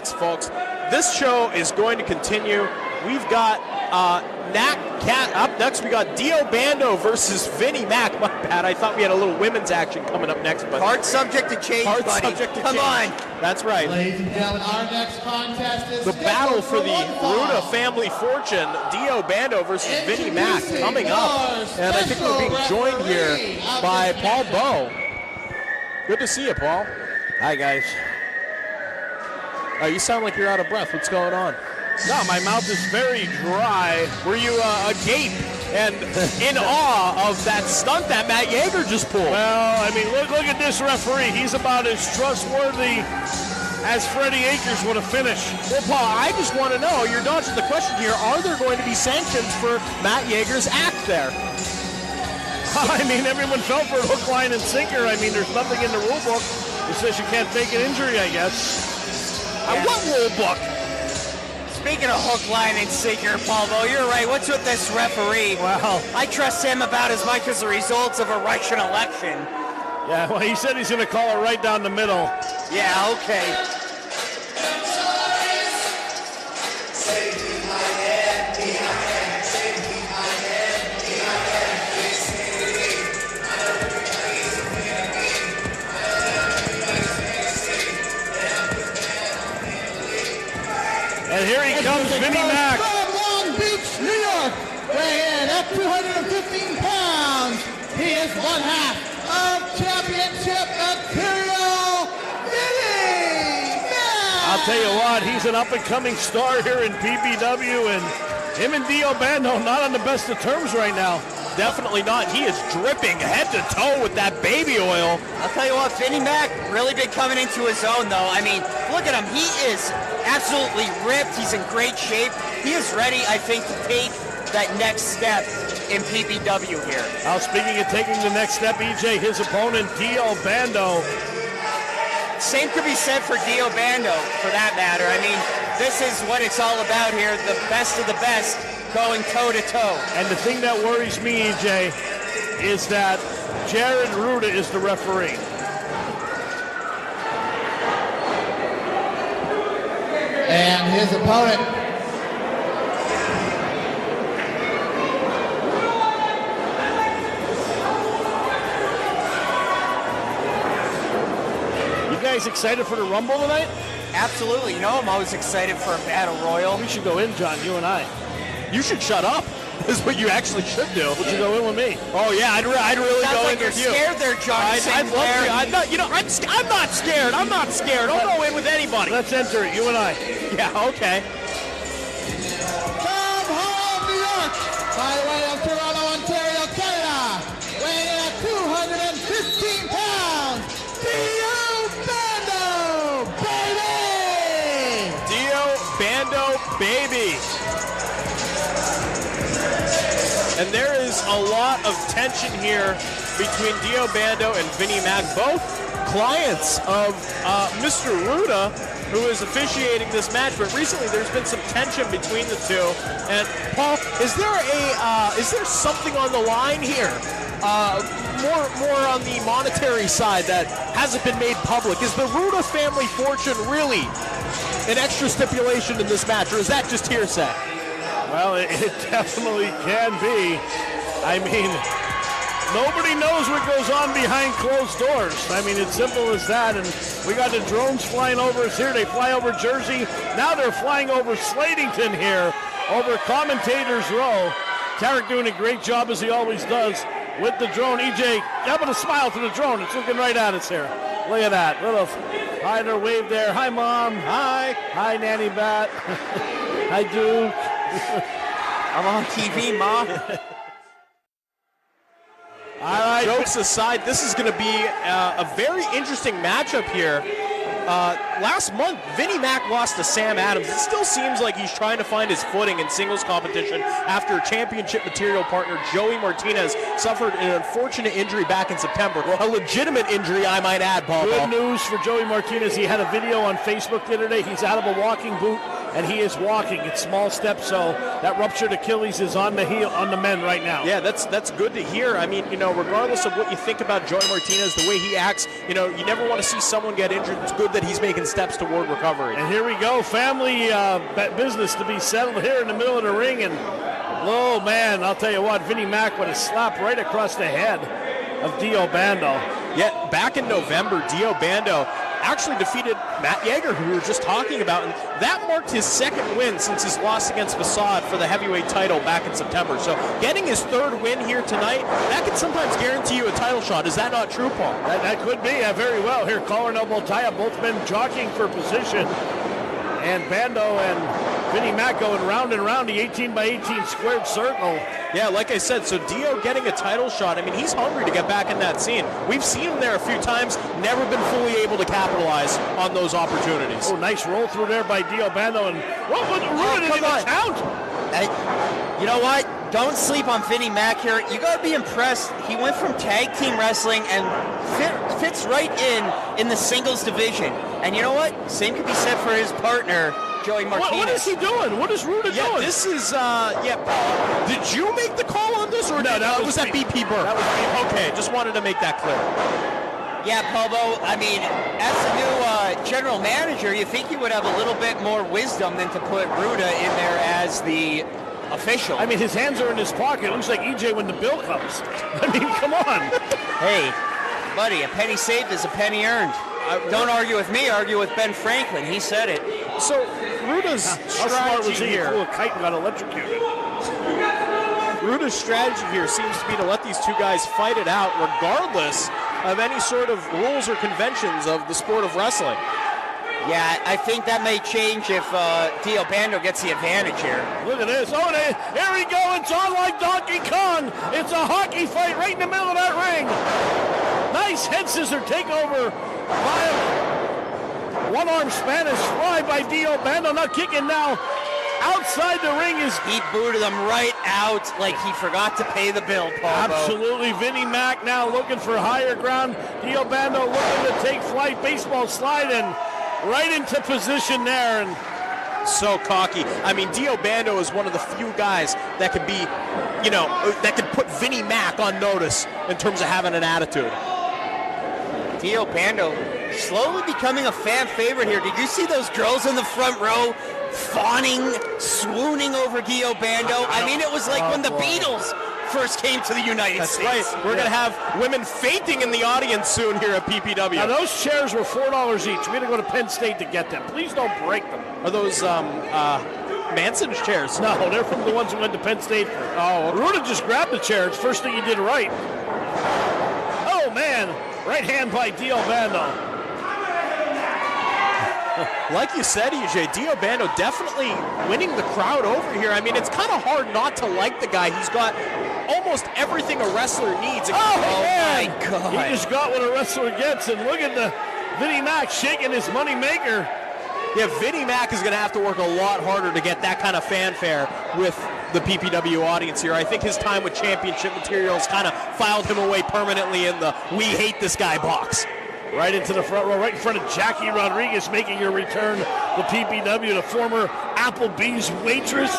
next, folks. This show is going to continue. We've got Mack up next. We got Bando versus Vinnie Mack. My bad. I thought we had a little women's action coming up next, but hard subject to change, hard buddy. Subject to Come change. on. That's right. Ladies and gentlemen, our next contest is the battle for the Ruda family fortune. Bando versus Vinnie Mack coming up, and I think we're being joined here by Paul Bowe. Good to see you, Paul. Hi, guys. You sound like you're out of breath. What's going on? No, my mouth is very dry. Were you agape and in awe of that stunt that Matt Yeager just pulled? Well, I mean, look at this referee. He's about as trustworthy as Freddie Akers would have finished. Well, Paul, I just want to know, you're dodging the question here, are there going to be sanctions for Matt Yeager's act there? I mean, everyone fell for hook, line, and sinker. I mean, there's nothing in the rule book that says you can't fake an injury, I guess. What rule book? Speaking of hook, line, and sinker, Paul Bowe, you're right. What's with this referee? Well, I trust him about as much as the results of a Russian election. Yeah, well, he said he's going to call it right down the middle. Yeah, okay. And here he comes, Vinnie Mack. From Long Beach, New York, weighing in at 215 pounds. He is one half of championship material, Vinnie Mack. I'll tell you what, he's an up-and-coming star here in PPW, and him and Bando not on the best of terms right now. Definitely not. He is dripping head to toe with that baby oil. I'll tell you what, Vinnie Mack really been coming into his own, though. I mean, look at him. He is absolutely ripped. He's in great shape. He is ready, I think, to take that next step in PPW here. Now, speaking of taking the next step, EJ, his opponent, Bando. Same could be said for Bando, for that matter. I mean, this is what it's all about here, the best of the best going toe-to-toe. And the thing that worries me, EJ, is that Jared Ruda is the referee. And his opponent. You guys excited for the Rumble tonight? Absolutely. You know, I'm always excited for a battle royal. We should go in, John, you and I. You should shut up. This is what you actually should do. Would you go in with me? Oh yeah, I'd really Sounds go like in you're with you. scared there, John. I'd love to. I'm not scared. I'm not scared. I'll go in with anybody. Let's enter it, you and I. Yeah, okay. From home, New York, by way of Toronto, Ontario, Canada, weighing in at 215 pounds, Bando, baby! Bando, baby! And there is a lot of tension here between Bando and Vinnie Mack, both clients of Mr. Ruda, who is officiating this match. But recently, there's been some tension between the two. And Paul, is there something on the line here? More on the monetary side that hasn't been made public. Is the Ruda family fortune really an extra stipulation in this match, or is that just hearsay? Well, it definitely can be. I mean, nobody knows what goes on behind closed doors. I mean, it's simple as that. And we got the drones flying over us here. They fly over Jersey. Now they're flying over Slatington here, over Commentators Row. Tarek doing a great job, as he always does, with the drone. EJ, how about a smile to the drone? It's looking right at us here. Look at that. Little hi there, wave there. Hi, Mom. Hi. Hi, Nanny Bat. Hi, Duke. I'm on TV, Ma. All right. Jokes aside, this is going to be a very interesting matchup here. Last month, Vinnie Mack lost to Sam Adams. It still seems like he's trying to find his footing in singles competition after championship material partner Joey Martinez suffered an unfortunate injury back in September. A legitimate injury, I might add, Paul. Good news for Joey Martinez. He had a video on Facebook the other day. He's out of a walking boot. and he is walking. It's small steps, so that ruptured Achilles is on the men right now. Yeah, that's good to hear. I mean, regardless of what you think about Joey Martinez, the way he acts, you never want to see someone get injured. It's good that he's making steps toward recovery. And here we go, family business to be settled here in the middle of the ring, and oh man, I'll tell you what, Vinnie Mack with a slap right across the head of Dio Bando. Yeah, back in November, Dio Bando actually defeated Matt Yeager, who we were just talking about, and that marked his second win since his loss against Facade for the heavyweight title back in September. So getting his third win here tonight, that could sometimes guarantee you a title shot. Is that not true, Paul? That could be, very well. Here, collar and elbow tie-up, both men jockeying for position. And Bando and Vinnie Mack going round and round the 18 by 18 squared circle. Yeah, like I said, so Dio getting a title shot. I mean, he's hungry to get back in that scene. We've seen him there a few times, never been fully able to capitalize on those opportunities. Oh, nice roll through there by Dio Bando. And what was the count? You know what? Don't sleep on Vinnie Mack here. You got to be impressed. He went from tag team wrestling and fits right in the singles division. And you know what? Same could be said for his partner, Joey Martinez. What is he doing? What is Ruda doing? This is, did you make the call on this, or no, was that BP Burke? That was BP. Okay, just wanted to make that clear. Yeah, Pablo, I mean, as the new general manager, you think he would have a little bit more wisdom than to put Ruda in there as the official. I mean, his hands are in his pocket. It looks like EJ when the bill comes. I mean, come on. Hey, buddy, a penny saved is a penny earned. Don't argue with me, argue with Ben Franklin. He said it. So, Ruda's strategy here. A kite and got electrocuted. Ruda's strategy here seems to be to let these two guys fight it out regardless of any sort of rules or conventions of the sport of wrestling. Yeah, I think that may change if Dio Bando gets the advantage here. Look at this. Oh, here we go. It's on like Donkey Kong. It's a hockey fight right in the middle of that ring. Nice head scissor takeover by one-arm Spanish fly by Dio Bando. Not kicking now. Outside the ring is... He booted him right out like he forgot to pay the bill, Paul. Absolutely. Vinnie Mack now looking for higher ground. Dio Bando looking to take flight. Baseball slide and right into position there. And so cocky. I mean, Dio Bando is one of the few guys that could be, that could put Vinnie Mack on notice in terms of having an attitude. Dio Bando slowly becoming a fan favorite here. Did you see those girls in the front row fawning, swooning over Dio Bando? I mean, it was like when the Beatles first came to the United States. That's right. We're going to have women fainting in the audience soon here at PPW. Now, those chairs were $4 each. We had to go to Penn State to get them. Please don't break them. Are those Manson's chairs? No, they're from the ones who went to Penn State. Oh, okay. Ruda just grabbed the chair. It's the first thing he did right. Oh, man. Right hand by Dio Bando. Like you said, EJ, Dio Bando definitely winning the crowd over here. I mean, it's kind of hard not to like the guy. He's got almost everything a wrestler needs. Oh my God. He just got what a wrestler gets, and look at the Vinnie Mack shaking his money maker. Yeah, Vinnie Mack is going to have to work a lot harder to get that kind of fanfare with the PPW audience here. I think his time with Championship Materials kind of filed him away permanently in the "we hate this guy" box. Right into the front row, right in front of Jackie Rodriguez making her return to PPW, the former Applebee's waitress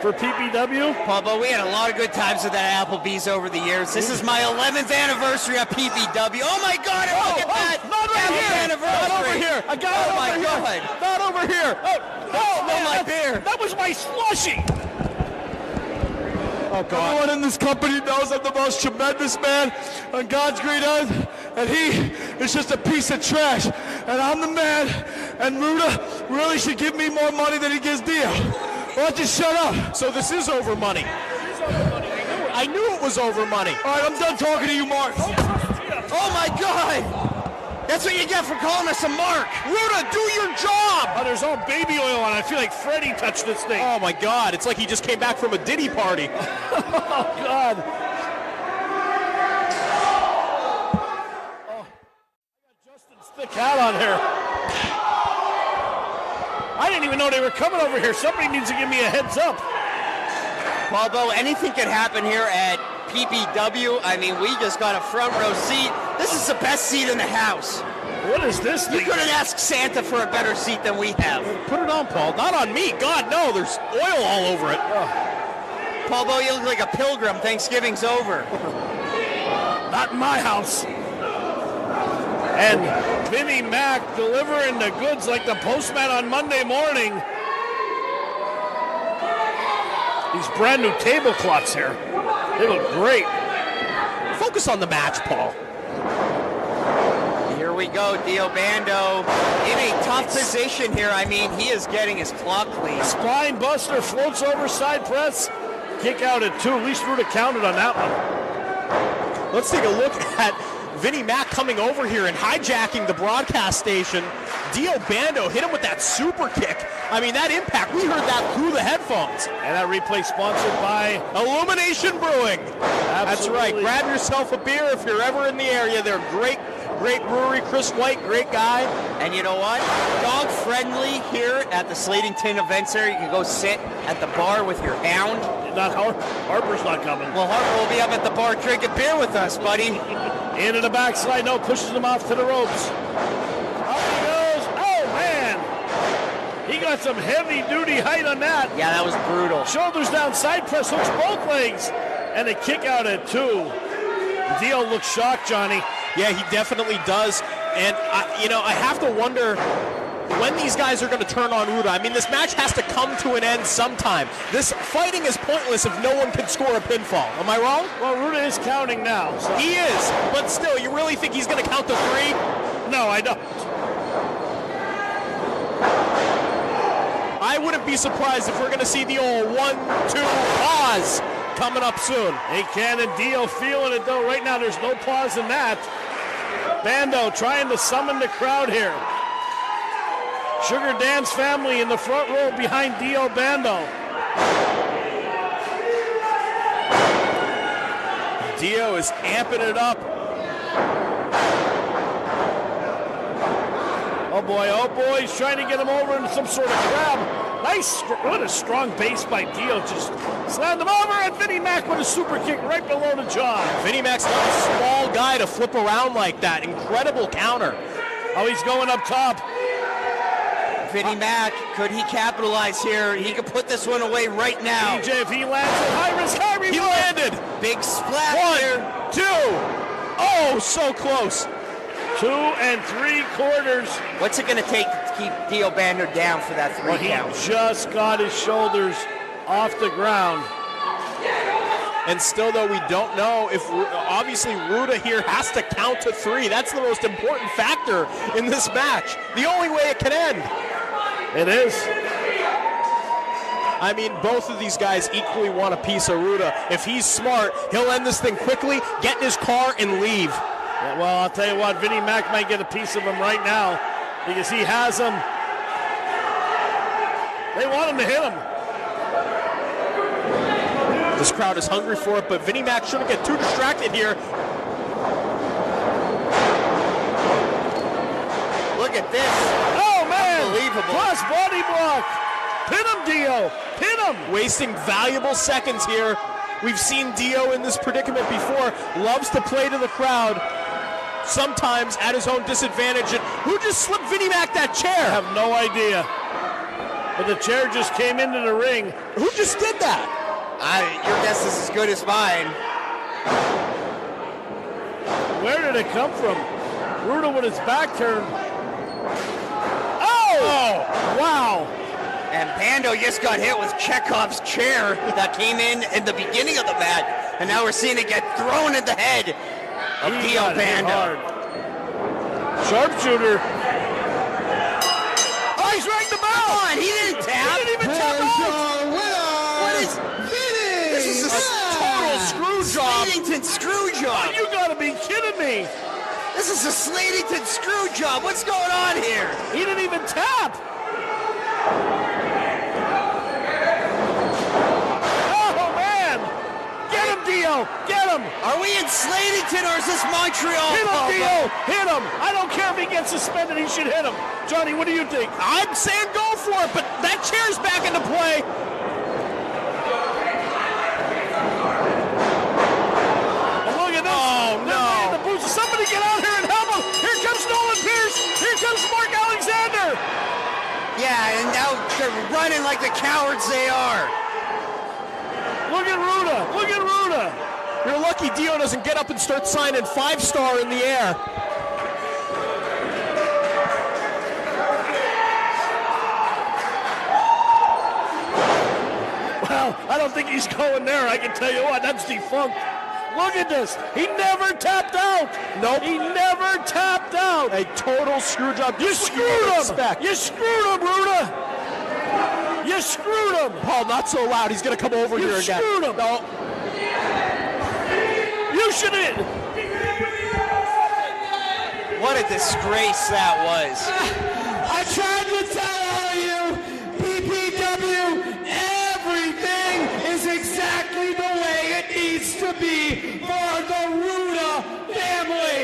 for PPW. Pablo, we had a lot of good times with that Applebee's over the years. This is my 11th anniversary at PPW. Oh my God, look at that! Not right here! Anniversary. Not over here! I got it over here! God. Not over here! Oh my beer! That was my slushie! Oh, God. Everyone in this company knows I'm the most tremendous man on God's green earth, and he is just a piece of trash. And I'm the man, and Ruda really should give me more money than he gives Dio. Why don't you shut up? So this is over money. I knew it was over money. All right, I'm done talking to you, Mark. Oh my God! That's what you get for calling us a mark. Ruda, do your job. Oh, there's all baby oil on it. I feel like Freddie touched this thing. Oh my God, it's like he just came back from a Diddy party. Oh God. Oh, I got Justin's thick hat on here. I didn't even know they were coming over here. Somebody needs to give me a heads up. Pablo, anything could happen here at PPW. I mean, we just got a front row seat. This is the best seat in the house. What is this You thing? couldn't ask Santa for a better seat than we have. Put it on, Paul. Not on me. God, no. There's oil all over it. Paul Bo, you look like a pilgrim. Thanksgiving's over. Not in my house. And Vinnie Mack delivering the goods like the postman on Monday morning. These brand new tablecloths here. They look great. Focus on the match, Paul. Here we go, Dio Bando in a tough position here. I mean, he is getting his claw clean. Spine buster, floats over side press. Kick out at 2. At least Ruda counted on that one. Let's take a look at Vinnie Mack coming over here and hijacking the broadcast station. Dio Bando hit him with that super kick. I mean, that impact, we heard that through the headphones. And that replay sponsored by Illumination Brewing. That's right. Absolutely. Grab yourself a beer if you're ever in the area. They're great brewery. Chris White, great guy. And you know what? Dog friendly here at the Slatington Event Center. You can go sit at the bar with your hound. not Harper's not coming. Well, Harper will be up at the bar drinking beer with us, buddy. Into the backslide, no, pushes him off to the ropes. Up he goes. Oh, man. He got some heavy-duty height on that. Yeah, that was brutal. Shoulders down, side press, hooks both legs. And a kick out at 2. Dio looks shocked, Johnny. Yeah, he definitely does. And, I have to wonder when these guys are going to turn on Ruda. I mean, this match has to come to an end sometime. This fighting is pointless if no one can score a pinfall. Am I wrong? Well, Ruda is counting now. So. He is, but still, you really think he's going to count to 3? No, I don't. I wouldn't be surprised if we're going to see the old 1-2 pause coming up soon. Hey, Ken and Dio feeling it, though. Right now, there's no pause in that. Bando trying to summon the crowd here. Sugar Dan's family in the front row behind Dio Bando. Dio is amping it up. Oh boy, he's trying to get him over into some sort of grab. Nice, what a strong base by Dio. Just slammed him over, and Vinnie Mack with a super kick right below the jaw. Vinnie Mack's not a small guy to flip around like that. Incredible counter. Oh, he's going up top. Vinnie Mack, could he capitalize here? He could put this one away right now. DJ, if he lands it, high risk, high reward. He landed. Big splash 1, 2. Oh, so close. 2 3/4. What's it going to take to keep Dio Bando down for that 3 Well, he count? just got his shoulders off the ground. And still, though, we don't know if, obviously, Ruda here has to count to 3. That's the most important factor in this match. The only way it can end. It is. I mean, both of these guys equally want a piece of Ruda. If he's smart, he'll end this thing quickly, get in his car, and leave. Yeah, well, I'll tell you what, Vinnie Mack might get a piece of him right now because he has him. They want him to hit him. This crowd is hungry for it, but Vinnie Mack shouldn't get too distracted here. Look at this. Oh, man. Unbelievable. Cross body block. Pin him, Dio. Pin him. Wasting valuable seconds here. We've seen Dio in this predicament before. Loves to play to the crowd, sometimes at his own disadvantage. And who just slipped Vinnie Mack that chair? I have no idea. But the chair just came into the ring. Who just did that? Your guess is as good as mine. Where did it come from? Ruda with his back turned. Oh! Wow. And Bando just got hit with Chekhov's chair that came in the beginning of the match. And now we're seeing it get thrown in the head of He Dio got hit Bando. hard. Sharpshooter. Oh, he's rang the bell. Come on, he didn't tap. He didn't even tap Here's out. your winner, What is Vinnie this? Is a Total Mack. screw job. Slatington screw job. You gotta be kidding me. This is a Slatington screw job. What's going on here? He didn't even tap. Oh, man. Get him, Dio. Get him. Are we in Slatington or is this Montreal? Hit him, Papa? Dio. Hit him. I don't care if he gets suspended. He should hit him. Johnny, what do you think? I'm saying go for it, but that chair's back into play. And look at this. Oh, They're no. laying the boots. Somebody get out here and help him. Here comes Nolan Pierce. running like the cowards they are. Look at Ruda. Look at Ruda. You're lucky Dio doesn't get up and start signing 5-star in the air. Well, I don't think he's going there. I can tell you what, that's defunct. Look at this. He never tapped out. Nope. He never tapped out. A total screw job. You screwed him. You screwed him, Ruda. You screwed him. Paul, not so loud. He's going to come over here again. You screwed him. No. You should have. What a disgrace that was. I tried to tell all of you, PPW, everything is exactly the way it needs to be for the Ruda family.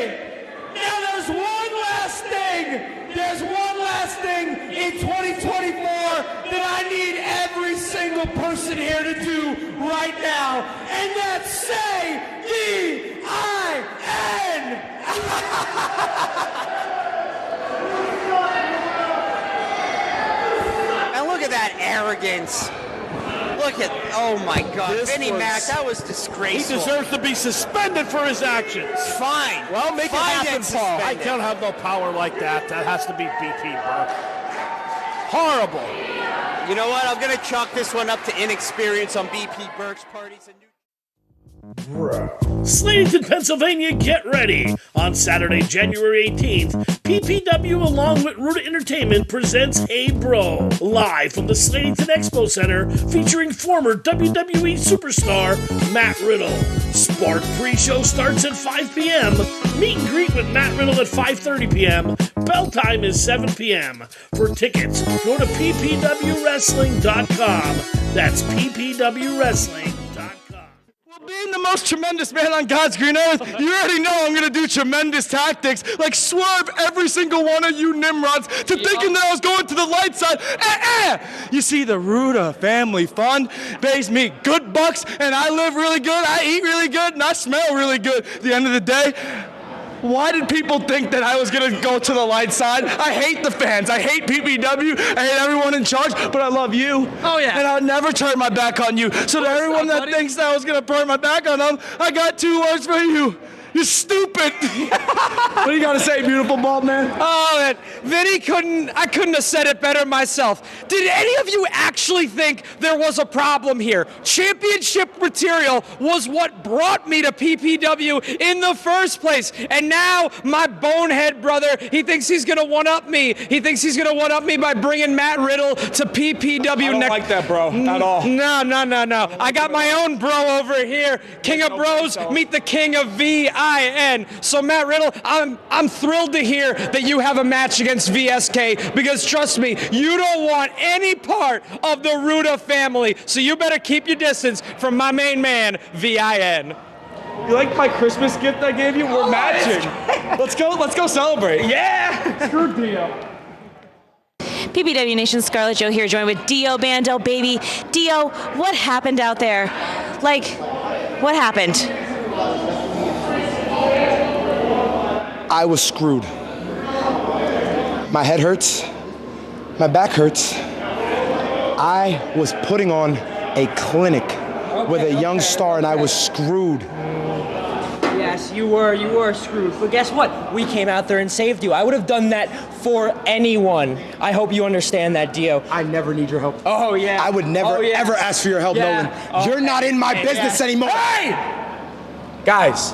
Now there's one last thing. There's one last thing in 2024 that I need every single person here to do right now, and that's say V-I-N. And look at that arrogance. Look at, oh my God, Vinnie Mac, that was He disgraceful. deserves to be suspended for his actions. Fine. Well, make it Fine happen, and Paul. I suspended. can't have no power like that. That has to be BP, bro. Horrible. You know what? I'm gonna chalk this one up to inexperience on BP Burke's parties and new. Slatington, Pennsylvania, get ready! On Saturday, January 18th, PPW along with Ruda Entertainment presents Hey Bro, live from the Slatington Expo Center, featuring former WWE superstar Matt Riddle. Spark pre-show starts at 5 p.m. Meet and greet with Matt Riddle at 5:30 p.m. Bell time is 7 p.m. For tickets, go to ppwwrestling.com. That's ppwwrestling.com. Being the most tremendous man on God's green earth, you already know I'm going to do tremendous tactics, like swerve every single one of you Nimrods to thinking that I was going to the light side. You see, the Ruda Family Fund pays me good bucks, and I live really good, I eat really good, and I smell really good. At the end of the day, why did people think that I was going to go to the light side? I hate the fans. I hate PPW. I hate everyone in charge, but I love you. Oh, yeah. And I'll never turn my back on you. So to everyone that thinks that I was going to turn my back on them, I got 2 words for you. You're stupid. What do you got to say, beautiful bald man? Oh, man. Vinny I couldn't have said it better myself. Did any of you actually think there was a problem here? Championship material was what brought me to PPW in the first place. And now my bonehead brother, he thinks he's going to one-up me. He thinks he's going to one-up me by bringing Matt Riddle to PPW. I don't like that, bro, at all. No. I got my own bro over here. King of Bros, meet the king of VIN. So Matt Riddle, I'm thrilled to hear that you have a match against VSK, because trust me, you don't want any part of the Ruda family. So you better keep your distance from my main man, VIN. You like my Christmas gift I gave you? We're matching. Let's go celebrate. Yeah! Screw Dio. PPW Nation, Scarlett Joe here, joined with Dio Bando, baby. Dio, what happened out there? Like, what happened? I was screwed. My head hurts. My back hurts. I was putting on a clinic with a young star, and I was screwed. Yes, you were screwed. But guess what? We came out there and saved you. I would have done that for anyone. I hope you understand that, Dio. I never need your help. Oh, yeah. I would never, ever ask for your help, Nolan. You're not in my business anymore. Hey! Guys,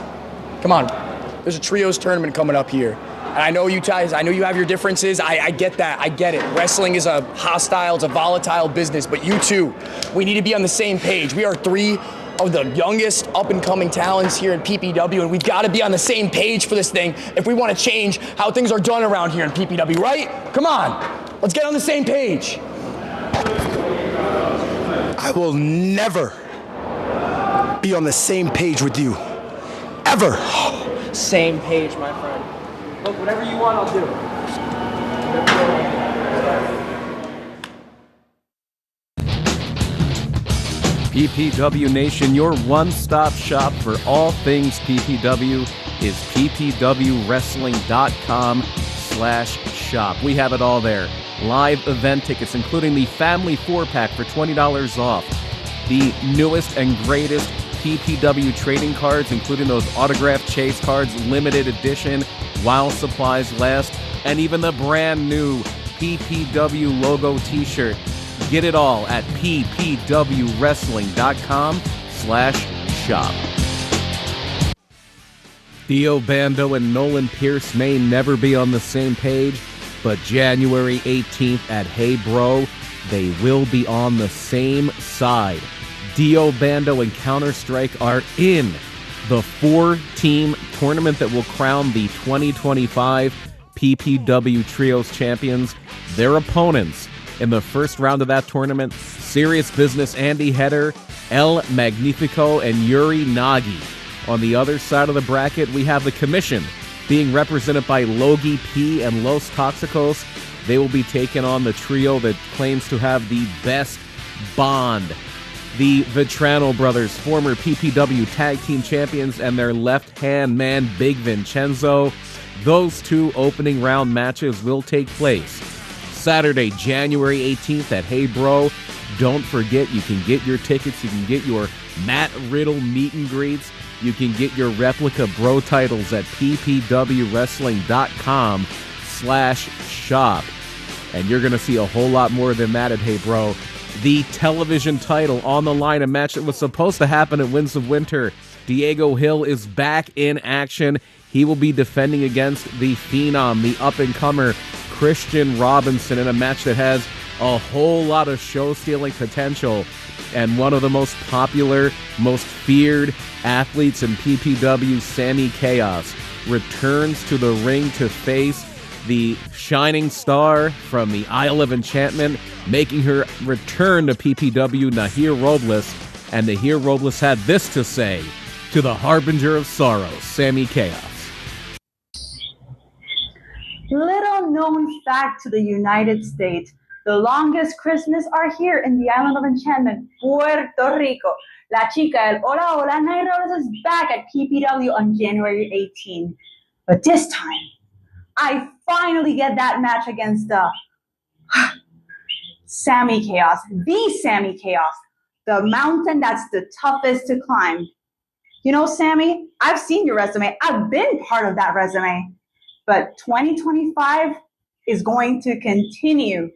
come on. There's a trios tournament coming up here. And I know you guys, I know you have your differences. I get that. I get it. Wrestling is a hostile, it's a volatile business. But you two, we need to be on the same page. We are 3 of the youngest up-and-coming talents here in PPW, and we've got to be on the same page for this thing if we want to change how things are done around here in PPW, right? Come on. Let's get on the same page. I will never be on the same page with you. Ever. Same page, my friend. Look, whatever you want, I'll do. PPW Nation, your one-stop shop for all things PPW is ppwwrestling.com/shop. We have it all there. live event tickets, including the Family 4-pack for $20 off, the newest and greatest PPW trading cards, including those autographed chase cards, limited edition, while supplies last, and even the brand new PPW logo t-shirt. Get it all at ppwwrestling.com/shop. Dio Bando and Nolan Pierce may never be on the same page, but January 18th at Hey Bro, they will be on the same side. Dio Bando and Counter-Strike are in the 4-team tournament that will crown the 2025 PPW Trios champions. Their opponents in the first round of that tournament, Serious Business Andy Header, El Magnifico, and Yuri Nagi. On the other side of the bracket, we have the Commission being represented by Logie P and Los Toxicos. They will be taking on the trio that claims to have the best bond. The Vetrano brothers, former PPW Tag Team Champions, and their left-hand man, Big Vincenzo. Those two opening round matches will take place Saturday, January 18th at Hey Bro. Don't forget, you can get your tickets. You can get your Matt Riddle meet and greets. You can get your replica bro titles at ppwwrestling.com/shop. And you're going to see a whole lot more than that at Hey Bro. The television title on the line, a match that was supposed to happen at Winds of Winter. Diego Hill is back in action. He will be defending against the Phenom, the up-and-comer Christian Robinson, in a match that has a whole lot of show-stealing potential. And one of the most popular, most feared athletes in PPW, Sammy Chaos, returns to the ring to face the shining star from the Isle of Enchantment, making her return to PPW, Nahir Robles. And Nahir Robles had this to say to the Harbinger of Sorrows, Sammy Chaos. Little known fact to the United States, the longest Christmas are here in the Island of Enchantment, Puerto Rico. La Chica El Hola Hola Nahir Robles is back at PPW on January 18. But this time, I finally get that match against Sammy Chaos, the Sammy Chaos, the mountain that's the toughest to climb. You know, Sammy, I've seen your resume. I've been part of that resume. But 2025 is going to continue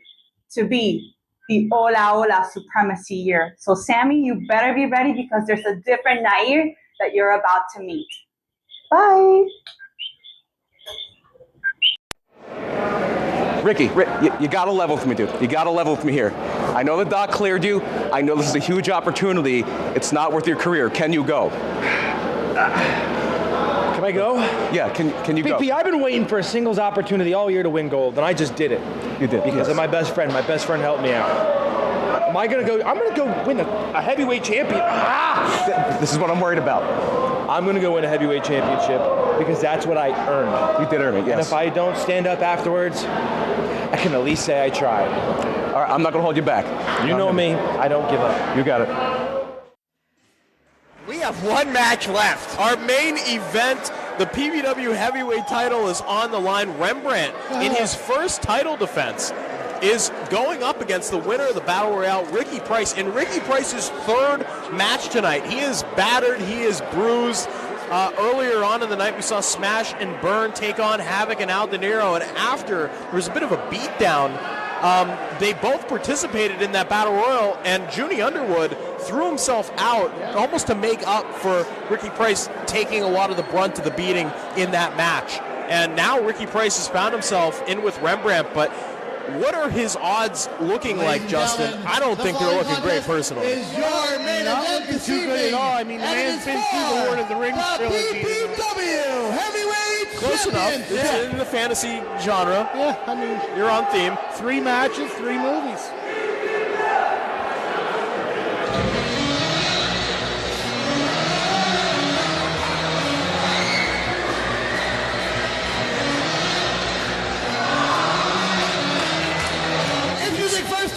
to be the Hola Hola supremacy year. So, Sammy, you better be ready because there's a different Nahir that you're about to meet. Bye. Ricky, you got to level with me, dude. You got to level with me here. I know the doc cleared you. I know this is a huge opportunity. It's not worth your career. Can you go? Can I go? Yeah, can you go? PP, I've been waiting for a singles opportunity all year to win gold, and I just did it. You did. Because of my best friend. My best friend helped me out. Am I going to go? I'm going to go win a heavyweight champion. This is what I'm worried about. I'm going to go win a heavyweight championship because that's what I earned. You did earn it, yes. And if I don't stand up afterwards, I can at least say I tried. All right, I'm not going to hold you back. You know me. I don't give up. You got it. We have one match left. Our main event, the PPW heavyweight title, is on the line. Rembrandt, in his first title defense, is going up against the winner of the Battle Royale, Ricky Price. In Ricky Price's third match tonight, he is battered, he is bruised. Earlier on in the night, we saw Smash and Burn take on Havoc and Al De Niro, and after, there was a bit of a beatdown. They both participated in that Battle Royal, and Junie Underwood threw himself out almost to make up for Ricky Price taking a lot of the brunt of the beating in that match. And now Ricky Price has found himself in with Rembrandt, but what are his odds looking like, Justin? I don't think they're looking great personally. Is your main event this too good at all. I mean, the man's been through the Lord of the Rings trilogy. PPW Heavyweight Close enough. Champion. It's in the fantasy genre. Yeah, I mean, you're on theme. 3 matches, 3 movies.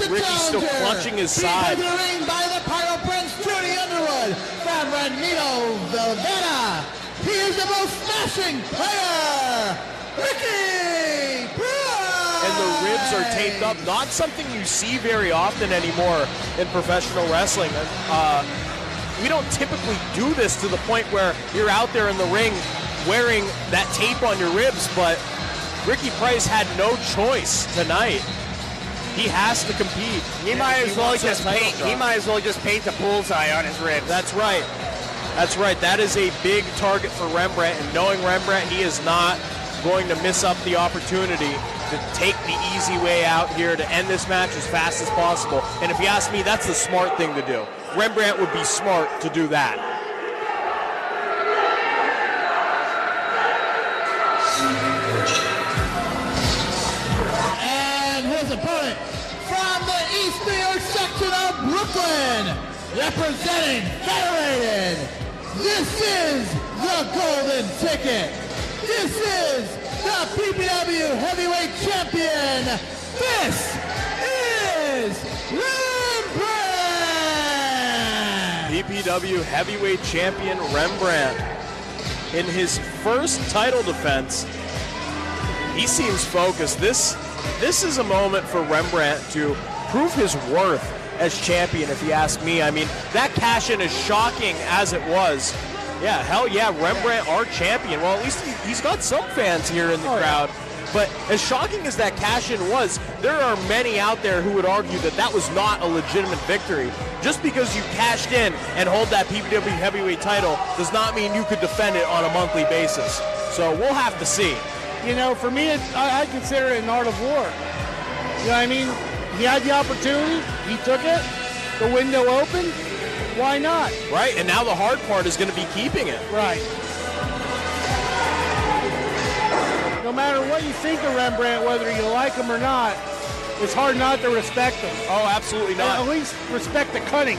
Ricky's still clutching his side. The ring by the Pyro Prince, Junie Underwood, from Ranito Velveeta. He is the most smashing player, Ricky Price. And the ribs are taped wrapped up. Not something you see very often anymore in professional wrestling. We don't typically do this to the point where you're out there in the ring wearing that tape on your ribs, but Ricky Price had no choice tonight. He has to compete. He might as well just paint a bullseye on his ribs. That's right. That's right. That is a big target for Rembrandt, and knowing Rembrandt, he is not going to miss up the opportunity to take the easy way out here to end this match as fast as possible. And if you ask me, that's the smart thing to do. Rembrandt would be smart to do that. And his opponent from the East New York section of Brooklyn, representing Federated, this is the Golden Ticket. This is the PPW Heavyweight Champion. This is Rembrandt. PPW Heavyweight Champion Rembrandt. In his first title defense, he seems focused. This is a moment for Rembrandt to prove his worth as champion, if you ask me. I mean, that cash-in, as shocking as it was, yeah, hell yeah, Rembrandt, our champion. Well, at least he's got some fans here in the crowd. But as shocking as that cash-in was, there are many out there who would argue that that was not a legitimate victory. Just because you cashed in and hold that PPW heavyweight title does not mean you could defend it on a monthly basis. So we'll have to see. You know, for me, I consider it an art of war. You know what I mean? He had the opportunity. He took it. The window opened. Why not? Right, and now the hard part is going to be keeping it. Right. No matter what you think of Rembrandt, whether you like him or not, it's hard not to respect him. Oh, absolutely not. At least respect the cutting.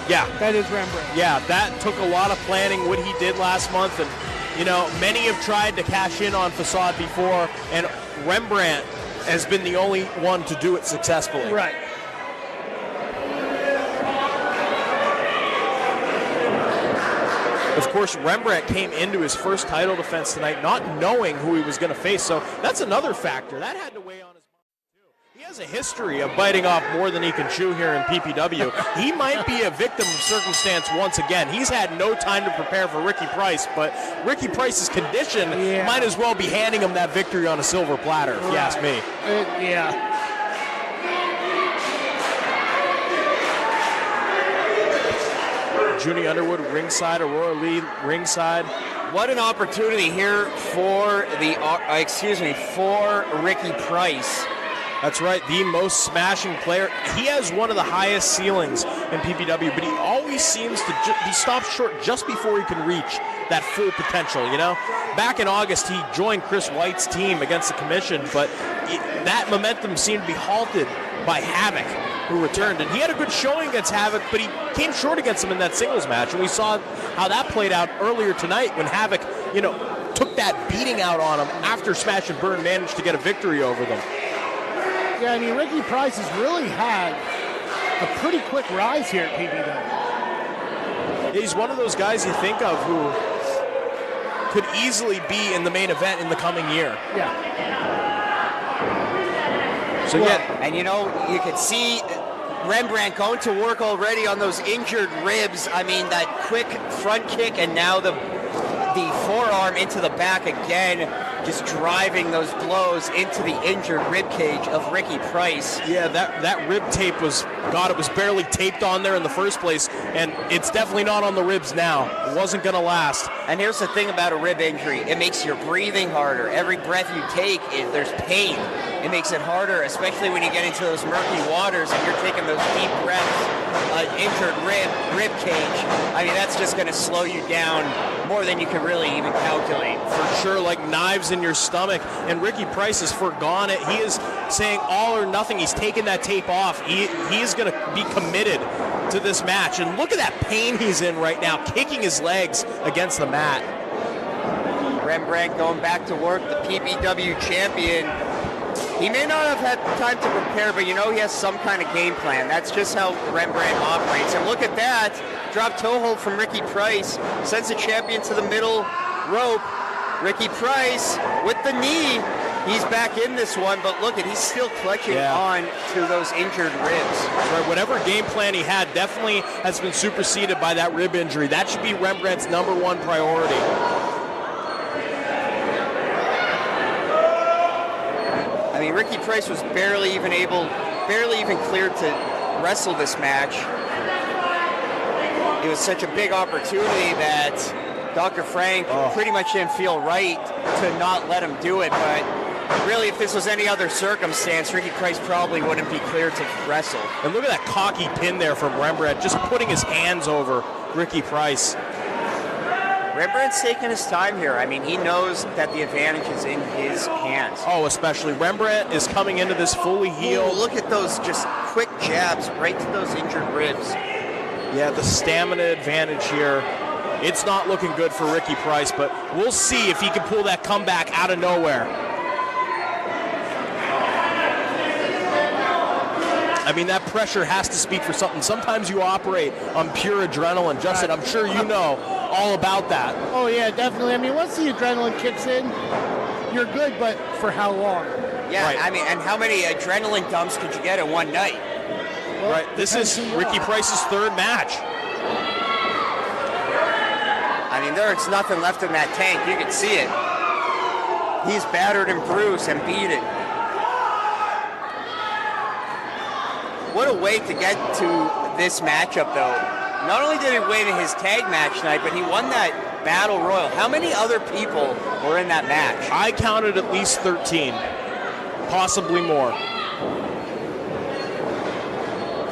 Yeah. That is Rembrandt. Yeah, that took a lot of planning, what he did last month. And, you know, many have tried to cash in on Facade before, and Rembrandt has been the only one to do it successfully. Right. Of course, Rembrandt came into his first title defense tonight not knowing who he was going to face, so that's another factor. That had to weigh on his mind, too. He has a history of biting off more than he can chew here in PPW. He might be a victim of circumstance once again. He's had no time to prepare for Ricky Price, but Ricky Price's condition might as well be handing him that victory on a silver platter, if you ask me. Yeah. Junie Underwood ringside, Aurora Lee ringside. What an opportunity here for for Ricky Price. That's right, the most smashing player. He has one of the highest ceilings in PPW, but he always seems to be stopped short just before he can reach that full potential, you know? Back in August, he joined Chris White's team against the commission, but that momentum seemed to be halted by Havoc, who returned. And he had a good showing against Havoc, but he came short against him in that singles match. And we saw how that played out earlier tonight when Havoc, you know, took that beating out on him after Smash and Burn managed to get a victory over them. Yeah, I mean, Ricky Price has really had a pretty quick rise here at PPW. He's one of those guys you think of who could easily be in the main event in the coming year. Yeah. So And you know, you could see Rembrandt going to work already on those injured ribs. I mean, that quick front kick and now the forearm into the back again, just driving those blows into the injured rib cage of Ricky Price. Yeah, that rib tape was barely taped on there in the first place, and it's definitely not on the ribs now. It wasn't going to last. And here's the thing about a rib injury. It makes your breathing harder. Every breath you take, there's pain. It makes it harder, especially when you get into those murky waters and you're taking those deep breaths. Injured rib cage. I mean, that's just going to slow you down more than you can really even calculate. For sure, like knives in your stomach. And Ricky Price has forgone it. He is saying all or nothing. He's taking that tape off. He is going to be committed to this match. And look at that pain he's in right now, kicking his legs against the mat. Rembrandt going back to work, the PPW champion. He may not have had time to prepare, but you know he has some kind of game plan. That's just how Rembrandt operates. And look at that. Drop toe hold from Ricky Price. Sends the champion to the middle rope. Ricky Price with the knee. He's back in this one, but look at, he's still clutching on to those injured ribs. Right, whatever game plan he had definitely has been superseded by that rib injury. That should be Rembrandt's #1 priority. I mean, Ricky Price was barely even cleared to wrestle this match. It was such a big opportunity that Dr. Frank pretty much didn't feel right to not let him do it, but really, if this was any other circumstance, Ricky Price probably wouldn't be cleared to wrestle. And look at that cocky pin there from Rembrandt, just putting his hands over Ricky Price. Rembrandt's taking his time here. I mean, he knows that the advantage is in his hands. Oh, especially Rembrandt is coming into this fully healed. Ooh, look at those just quick jabs right to those injured ribs. Yeah, the stamina advantage here. It's not looking good for Ricky Price, but we'll see if he can pull that comeback out of nowhere. I mean, that pressure has to speak for something. Sometimes you operate on pure adrenaline. Justin, I'm sure you know all about that. Oh, yeah, definitely. I mean, once the adrenaline kicks in, you're good, but for how long? Yeah, right. I mean, and how many adrenaline dumps could you get in one night? Well, right, this is Ricky Price's 3rd match. I mean, there's nothing left in that tank. You can see it. He's battered and bruised and beaten. What a way to get to this matchup, though. Not only did he win his tag match night, but he won that Battle Royal. How many other people were in that match? I counted at least 13, possibly more.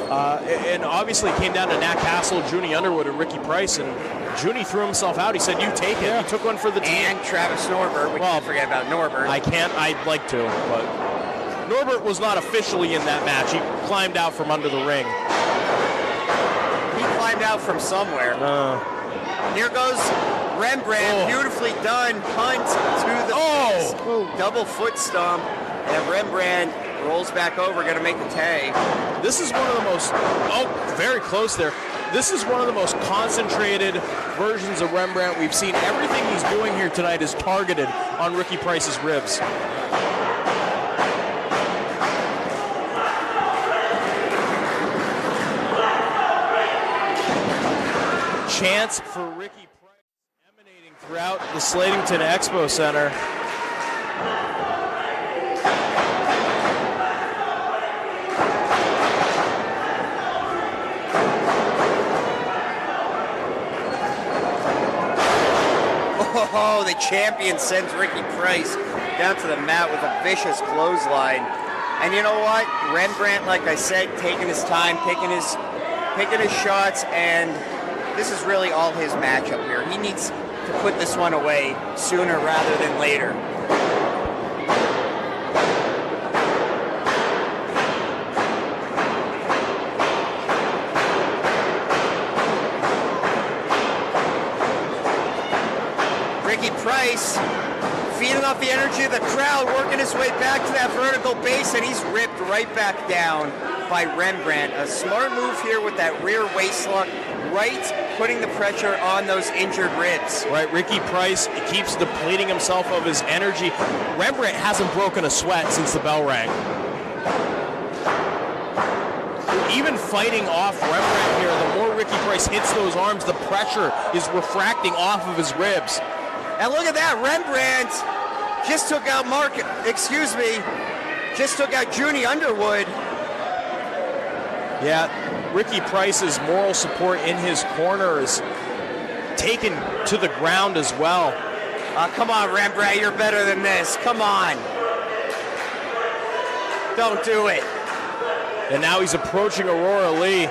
And obviously it came down to Nat Castle, Junie Underwood, and Ricky Price, and Junie threw himself out. He said, "You take it." He took one for the team. And Travis Norbert. We can't forget about Norbert. I'd like to, but Norbert was not officially in that match. He climbed out from under the ring. He climbed out from somewhere. Here goes Rembrandt. Beautifully done. Punt to the face. Double foot stomp. And Rembrandt rolls back over, going to make the tag. This is one of the most, very close there. This is one of the most concentrated versions of Rembrandt we've seen. Everything he's doing here tonight is targeted on Ricky Price's ribs. Chants for Ricky Price emanating throughout the Slatington Expo Center. Oh, the champion sends Ricky Price down to the mat with a vicious clothesline. And you know what? Rembrandt, like I said, taking his time, picking his shots, and this is really all his matchup here. He needs to put this one away sooner rather than later. Ricky Price feeding off the energy of the crowd, working his way back to that vertical base, and he's ripped right back down by Rembrandt. A smart move here with that rear waist lock, right, putting the pressure on those injured ribs. Right, Ricky Price keeps depleting himself of his energy. Rembrandt hasn't broken a sweat since the bell rang. Even fighting off Rembrandt here, the more Ricky Price hits those arms, the pressure is refracting off of his ribs. And look at that, Rembrandt just took out just took out Junie Underwood. Yeah, Ricky Price's moral support in his corner is taken to the ground as well. Come on, Rembrandt, you're better than this. Come on. Don't do it. And now he's approaching Aurora Lee.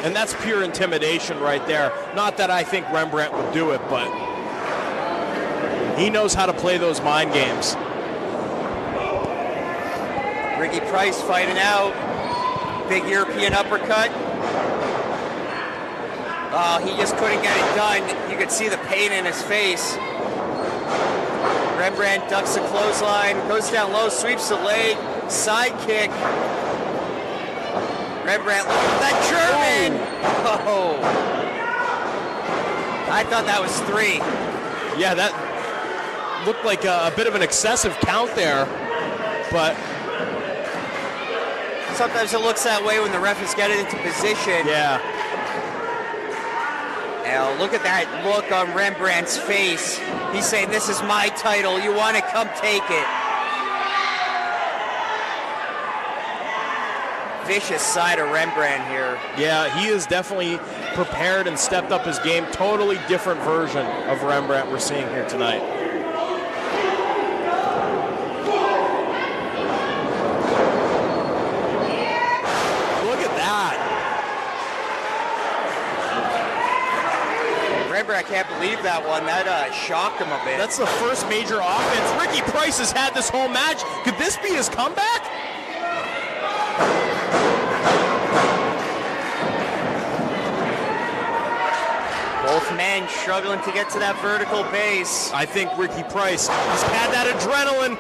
And that's pure intimidation right there. Not that I think Rembrandt would do it, but he knows how to play those mind games. Ricky Price fighting out. Big European uppercut. Oh, he just couldn't get it done. You could see the pain in his face. Rembrandt ducks the clothesline, goes down low, sweeps the leg, side kick. Rembrandt, look at that German! Oh. I thought that was 3. Yeah, that looked like a bit of an excessive count there, but sometimes it looks that way when the ref is getting into position. Yeah. Now, look at that look on Rembrandt's face. He's saying, this is my title. You want it, come take it. Vicious side of Rembrandt here. Yeah, he is definitely prepared and stepped up his game. Totally different version of Rembrandt we're seeing here tonight. Look at that. Rembrandt can't believe that one. That shocked him a bit. That's the first major offense Ricky Price has had this whole match. Could this be his comeback? Both men struggling to get to that vertical base. I think Ricky Price has had that adrenaline.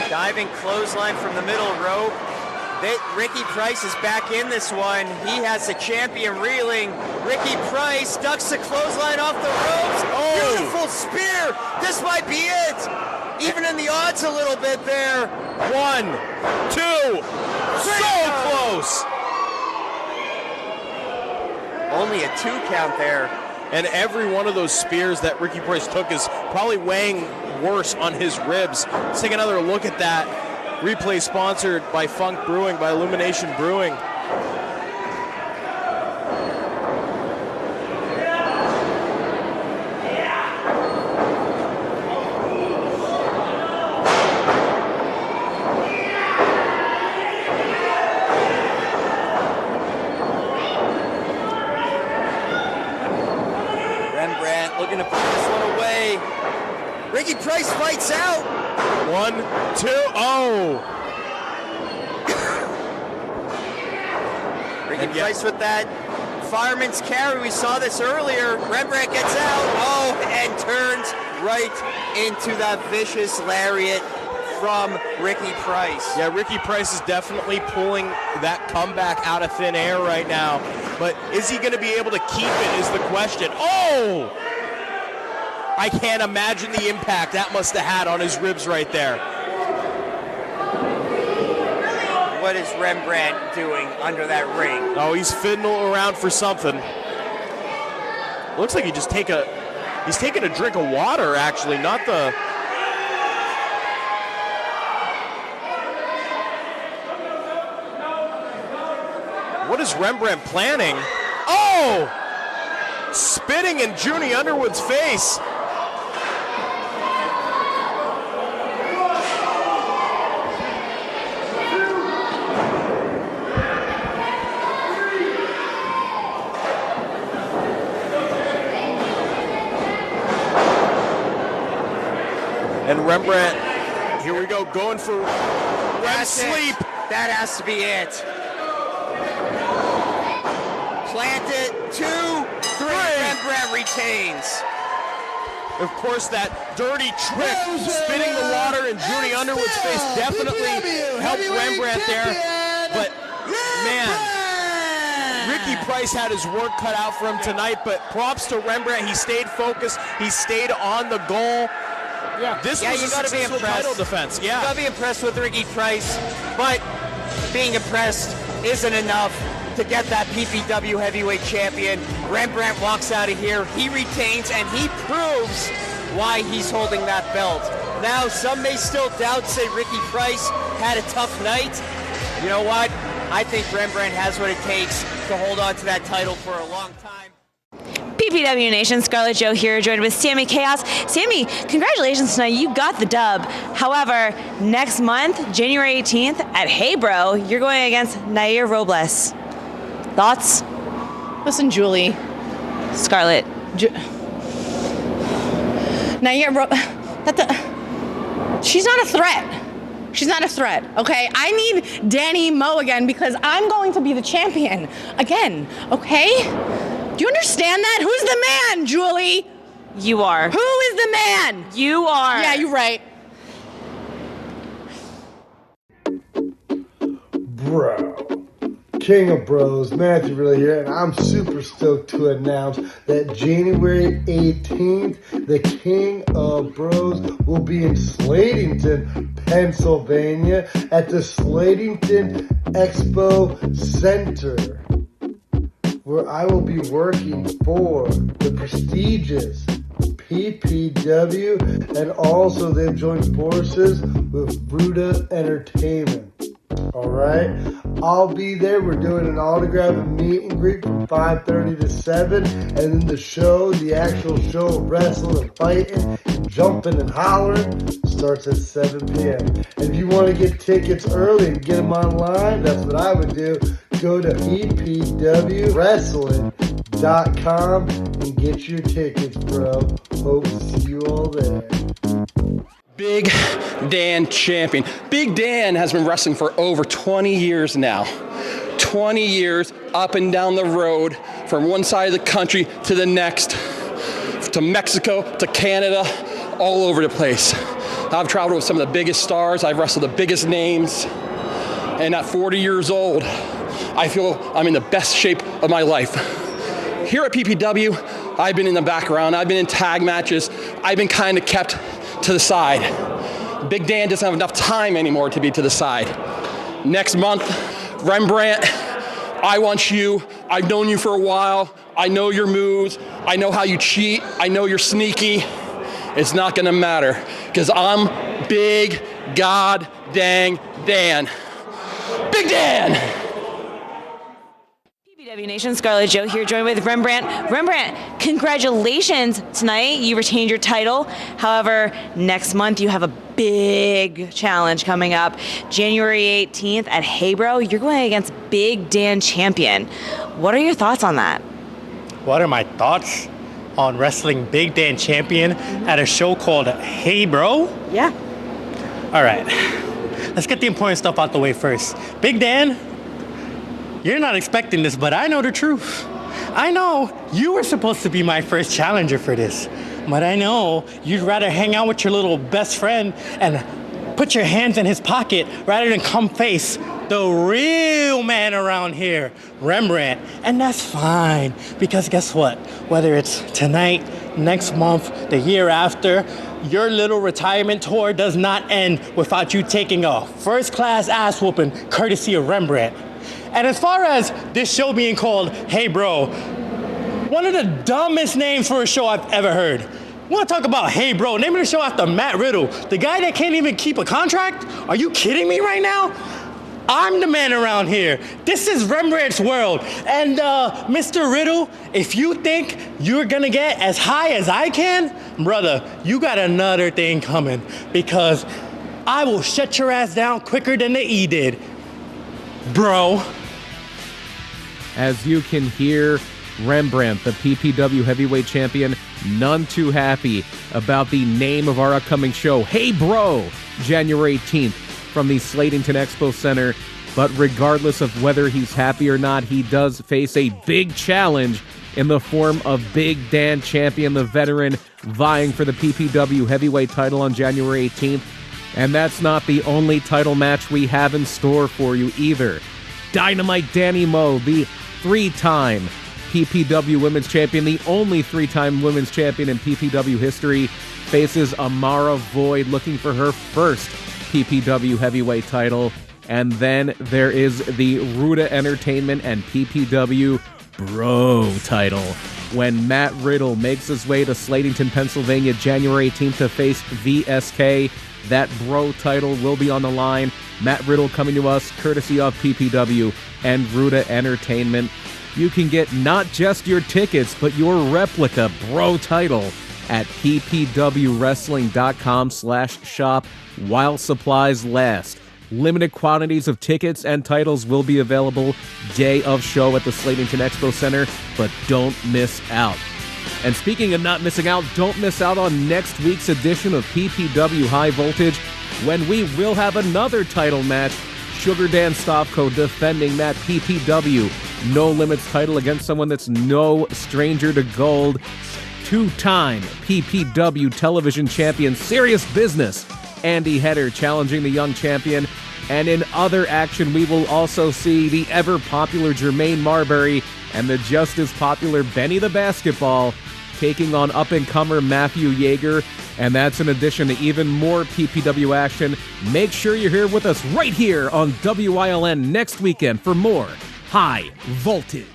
Diving clothesline from the middle rope. Ricky Price is back in this one. He has the champion reeling. Ricky Price ducks the clothesline off the ropes. Oh. Beautiful spear. This might be it. Even in the odds a little bit there. 1, 2. So close. Only a 2 count there. And every one of those spears that Ricky Price took is probably weighing worse on his ribs. Let's take another look at that. Replay sponsored by Funk Brewing, by Illumination Brewing. Rembrandt looking to put this one away. Ricky Price fights out. 1, 2, oh! Ricky Price with that fireman's carry. We saw this earlier. Rembrandt gets out. Oh, and turns right into that vicious lariat from Ricky Price. Yeah, Ricky Price is definitely pulling that comeback out of thin air right now. But is he going to be able to keep it is the question. Oh! I can't imagine the impact that must have had on his ribs right there. What is Rembrandt doing under that ring? Oh, he's fiddling around for something. Looks like he's taking a drink of water, actually, not the... What is Rembrandt planning? Oh! Spitting in Junie Underwood's face. And Rembrandt, here we go, going for Rem sleep. That has to be it. Plant it, 2, 3. Rembrandt retains. Of course, that dirty trick, spitting the water in Junie Underwood's face, definitely helped Rembrandt there. But, man, Ricky Price had his work cut out for him tonight, but props to Rembrandt. He stayed focused. He stayed on the goal. Yeah, this was you a gotta be successful impressed. title defense. Yeah, you gotta be impressed with Ricky Price, but being impressed isn't enough to get that PPW heavyweight champion. Rembrandt walks out of here. He retains and he proves why he's holding that belt. Now, some may still doubt, say Ricky Price had a tough night. You know what? I think Rembrandt has what it takes to hold on to that title for a long time. PPW Nation, Scarlett Jo here, joined with Sammy Chaos. Sammy, congratulations tonight. You got the dub. However, next month, January 18th, at Hey Bro, you're going against Nair Robles. Thoughts? Listen, Julie. Scarlett. She's not a threat. She's not a threat, okay? I need Danny Moe again because I'm going to be the champion again, okay? Do you understand that? Who's the man, Julie? You are. Who is the man? You are. Yeah, you're right. Bro, King of Bros, Matthew Riddle here, and I'm super stoked to announce that January 18th, the King of Bros will be in Slatington, Pennsylvania at the Slatington Expo Center, where I will be working for the prestigious PPW, and also they've joined forces with Ruda Entertainment. Alright, I'll be there. We're doing an autograph and meet and greet from 5:30 to 7, and then the actual show of wrestling and fighting and jumping and hollering starts at 7 p.m. And if you want to get tickets early and get them online, that's what I would do. Go to ppwwrestling.com and get your tickets, bro. Hope to see you all there. Big Dan champion. Big Dan has been wrestling for over 20 years now. 20 years up and down the road from one side of the country to the next, to Mexico, to Canada, all over the place. I've traveled with some of the biggest stars. I've wrestled the biggest names. And at 40 years old, I feel I'm in the best shape of my life. Here at PPW, I've been in the background. I've been in tag matches. I've been kind of kept to the side. Big Dan doesn't have enough time anymore to be to the side. Next month, Rembrandt, I want you. I've known you for a while. I know your moves. I know how you cheat. I know you're sneaky. It's not gonna matter because I'm Big God Dang Dan. Big Dan! PPW Nation, Scarlett Joe here, joined with Rembrandt. Rembrandt, congratulations tonight. You retained your title. However, next month you have a big challenge coming up. January 18th at Hey Bro, you're going against Big Dan Champion. What are your thoughts on that? What are my thoughts on wrestling Big Dan Champion at a show called Hey Bro? Yeah. All right. Let's get the important stuff out the way first. Big Dan, you're not expecting this, but I know the truth. I know you were supposed to be my first challenger for this, but I know you'd rather hang out with your little best friend and put your hands in his pocket rather than come face the real man around here, Rembrandt. And that's fine, because guess what? Whether it's tonight, next month, the year after, your little retirement tour does not end without you taking a first-class ass whooping courtesy of Rembrandt. And as far as this show being called Hey Bro, one of the dumbest names for a show I've ever heard. You want to talk about Hey Bro? Naming the show after Matt Riddle, the guy that can't even keep a contract? Are you kidding me right now? I'm the man around here. This is Rembrandt's world. And Mr. Riddle, if you think you're gonna get as high as I can, brother, you got another thing coming, because I will shut your ass down quicker than the E did, bro. As you can hear, Rembrandt, the PPW heavyweight champion, none too happy about the name of our upcoming show, Hey Bro, January 18th from the Slatington Expo Center. But regardless of whether he's happy or not, he does face a big challenge in the form of Big Dan Champion, the veteran, vying for the PPW heavyweight title on January 18th. And that's not the only title match we have in store for you either. Dynamite Danny Moe, the three-time PPW Women's Champion, the only three-time Women's Champion in PPW history, faces Amara Void, looking for her first PPW heavyweight title. And then there is the Ruda Entertainment and PPW Bro title, when Matt Riddle makes his way to Slatington, Pennsylvania, January 18th to face VSK. That Bro title will be on the line. Matt Riddle coming to us courtesy of PPW and Ruda Entertainment. You can get not just your tickets, but your replica Bro title at ppwwrestling.com/shop while supplies last. Limited quantities of tickets and titles will be available day of show at the Slatington Expo Center, but don't miss out. And speaking of not missing out, don't miss out on next week's edition of PPW High Voltage, when we will have another title match. Sugar Dan Stavko defending that PPW No Limits title against someone that's no stranger to gold. Two-time PPW television champion, Serious Business, Andy Header, challenging the young champion. And in other action, we will also see the ever-popular Jermaine Marbury and the just-as-popular Benny the Basketball taking on up-and-comer Matthew Yeager. And that's in addition to even more PPW action. Make sure you're here with us right here on WILN next weekend for more High Voltage.